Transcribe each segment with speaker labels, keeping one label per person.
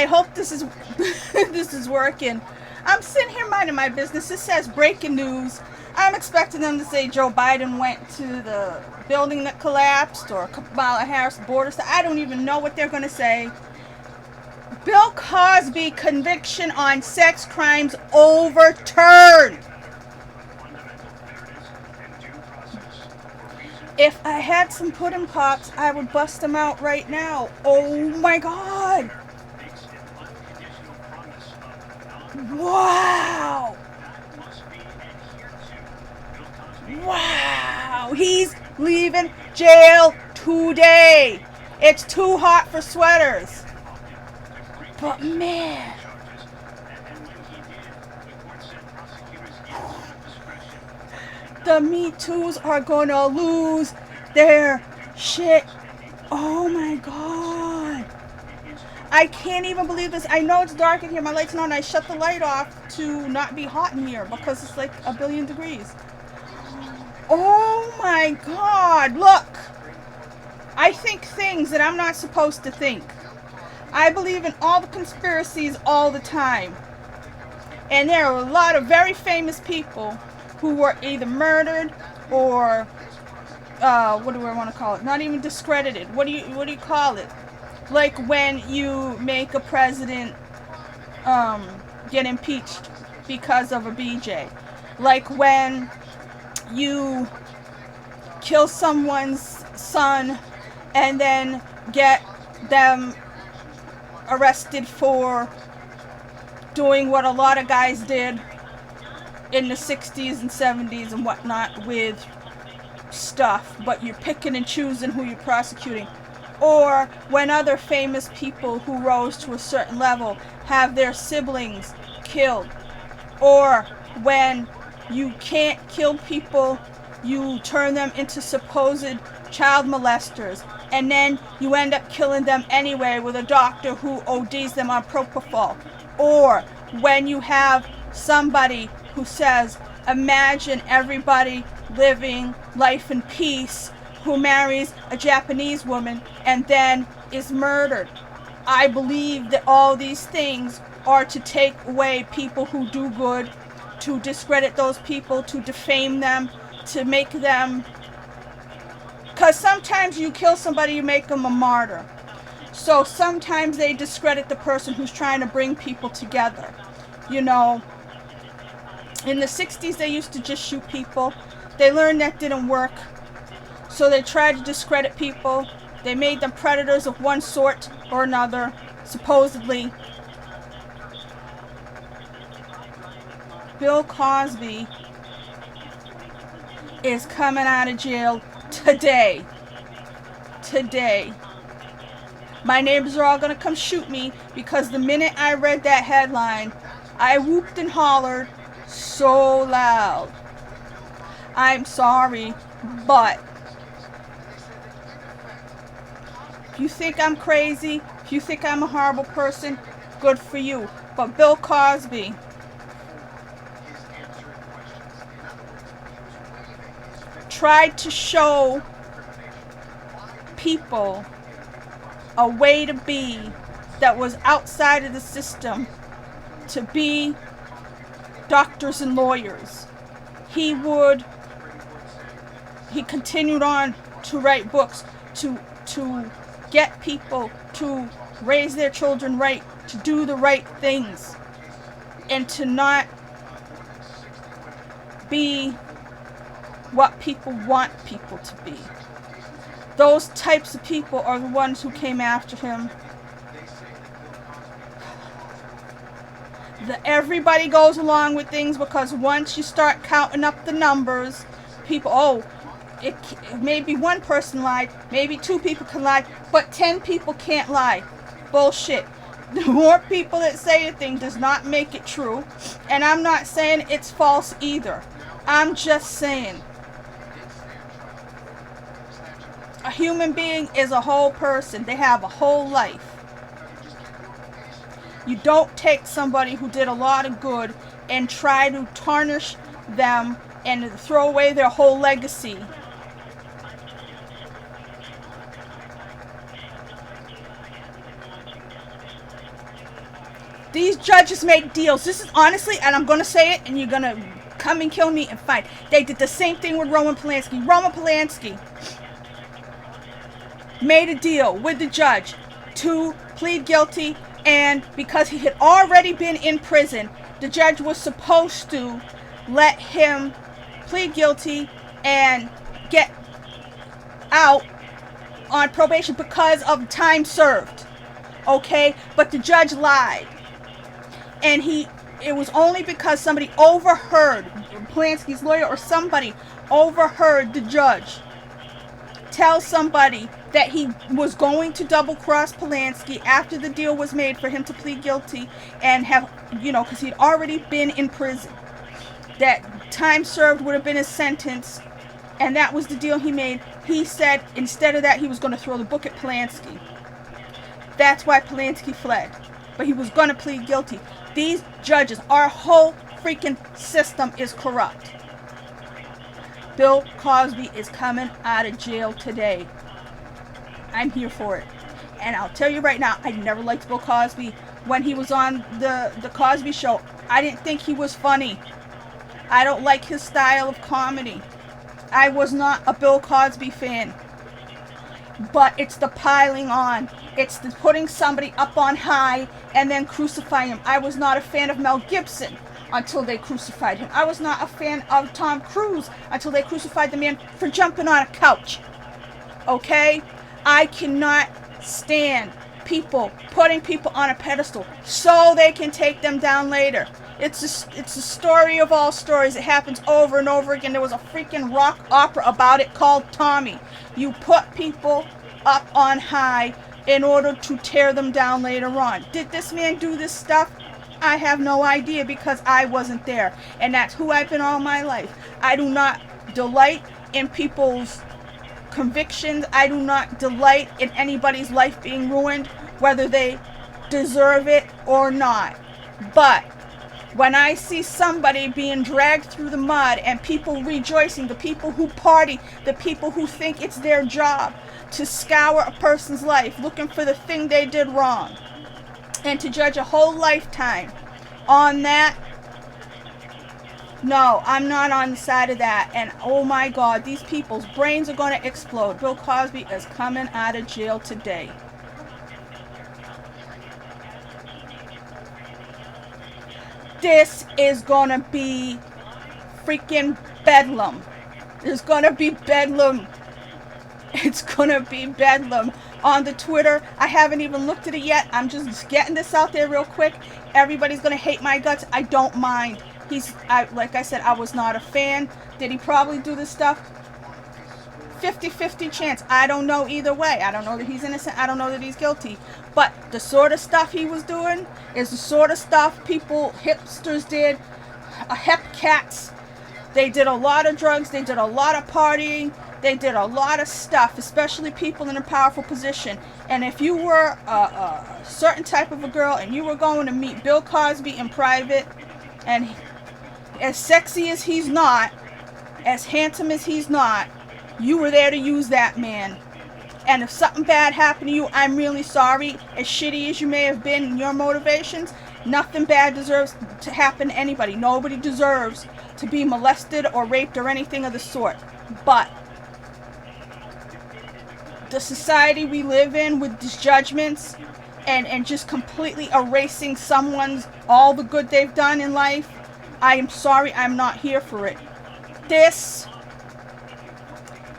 Speaker 1: I hope this is this is working. I'm sitting here minding my business. It says breaking news. I'm expecting them to say Joe Biden went to the building that collapsed or Kamala Harris border. I don't even know what they're going to say. Bill Cosby conviction on sex crimes overturned. If I had some pudding pops, I would bust them out right now. Oh my God. Wow. Wow. He's leaving jail today. It's too hot for sweaters. But man. The Me Too's are gonna lose their shit. Oh my God. I can't even believe this. I know it's dark in here. My light's not on. I shut the light off to not be hot in here because it's like a billion degrees. Oh my God. Look. I think things that I'm not supposed to think. I believe in all the conspiracies all the time. And there are a lot of very famous people who were either murdered or what do I want to call it? Not even discredited. What do you call it? Like when you make a president get impeached because of a BJ. Like when you kill someone's son and then get them arrested for doing what a lot of guys did in the 60s and 70s and whatnot with stuff, but you're picking and choosing who you're prosecuting. Or when other famous people who rose to a certain level have their siblings killed. Or when you can't kill people, you turn them into supposed child molesters, and then you end up killing them anyway with a doctor who ODs them on propofol. Or when you have somebody who says, imagine everybody living life in peace, who marries a Japanese woman and then is murdered. I believe that all these things are to take away people who do good, to discredit those people, to defame them, to make them... Because sometimes you kill somebody, you make them a martyr. So sometimes they discredit the person who's trying to bring people together. You know, in the 60s they used to just shoot people. They learned that didn't work. So they tried to discredit people. They made them predators of one sort or another, supposedly. Bill Cosby is coming out of jail today. Today. My neighbors are all going to come shoot me because the minute I read that headline, I whooped and hollered so loud. I'm sorry, but if you think I'm crazy, if you think I'm a horrible person, good for you. But Bill Cosby tried to show people a way to be that was outside of the system, to be doctors and lawyers. He continued on to write books, to get people to raise their children right, to do the right things, and to not be what people want people to be. Those types of people are the ones who came after him. Everybody goes along with things because once you start counting up the numbers, people, maybe one person lied, maybe two people can lie, but 10 people can't lie. Bullshit. The more people that say a thing does not make it true, and I'm not saying it's false either. I'm just saying a human being is a whole person. They have a whole life. You don't take somebody who did a lot of good and try to tarnish them and throw away their whole legacy. These judges make deals. This is honestly, and I'm going to say it, and you're going to come and kill me and fight. They did the same thing with Roman Polanski. Roman Polanski made a deal with the judge to plead guilty, and because he had already been in prison, the judge was supposed to let him plead guilty and get out on probation because of time served. Okay? But the judge lied. And it was only because somebody overheard, Polanski's lawyer or somebody overheard the judge tell somebody that he was going to double cross Polanski after the deal was made for him to plead guilty and have, because he'd already been in prison. That time served would have been his sentence, and that was the deal he made. He said instead of that he was going to throw the book at Polanski. That's why Polanski fled. But he was going to plead guilty. These judges, our whole freaking system is corrupt. Bill Cosby is coming out of jail today. I'm here for it. And I'll tell you right now, I never liked Bill Cosby. When he was on the Cosby Show, I didn't think he was funny. I don't like his style of comedy. I was not a Bill Cosby fan. But it's the piling on. It's the putting somebody up on high and then crucifying him. I was not a fan of Mel Gibson until they crucified him. I was not a fan of Tom Cruise until they crucified the man for jumping on a couch. Okay? I cannot stand people putting people on a pedestal so they can take them down later. It's a story of all stories. It happens over and over again. There was a freaking rock opera about it called Tommy. You put people up on high in order to tear them down later on. Did this man do this stuff? I have no idea because I wasn't there. And that's who I've been all my life. I do not delight in people's convictions. I do not delight in anybody's life being ruined, whether they deserve it or not. But when I see somebody being dragged through the mud and people rejoicing, the people who party, the people who think it's their job to scour a person's life looking for the thing they did wrong, and to judge a whole lifetime on that, no, I'm not on the side of that. And oh my God, these people's brains are going to explode. Bill Cosby is coming out of jail today. This is going to be freaking bedlam. There's going to be bedlam. It's going to be bedlam. On the Twitter, I haven't even looked at it yet. I'm just getting this out there real quick. Everybody's going to hate my guts. I don't mind. Like I said, I was not a fan. Did he probably do this stuff? 50-50 chance. I don't know either way. I don't know that he's innocent. I don't know that he's guilty. But the sort of stuff he was doing is the sort of stuff hipsters did. Hep cats. They did a lot of drugs. They did a lot of partying. They did a lot of stuff, especially people in a powerful position. And if you were a certain type of a girl and you were going to meet Bill Cosby in private, and as sexy as he's not, as handsome as he's not, you were there to use that man. And if something bad happened to you, I'm really sorry. As shitty as you may have been in your motivations, nothing bad deserves to happen to anybody. Nobody deserves to be molested or raped or anything of the sort. But the society we live in with these judgments and just completely erasing all the good they've done in life, I am sorry, I'm not here for it. This,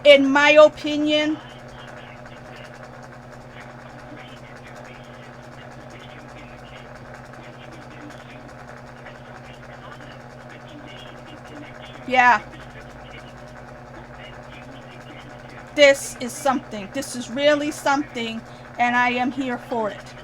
Speaker 1: in my opinion, yeah, this is something. This is really something, and I am here for it.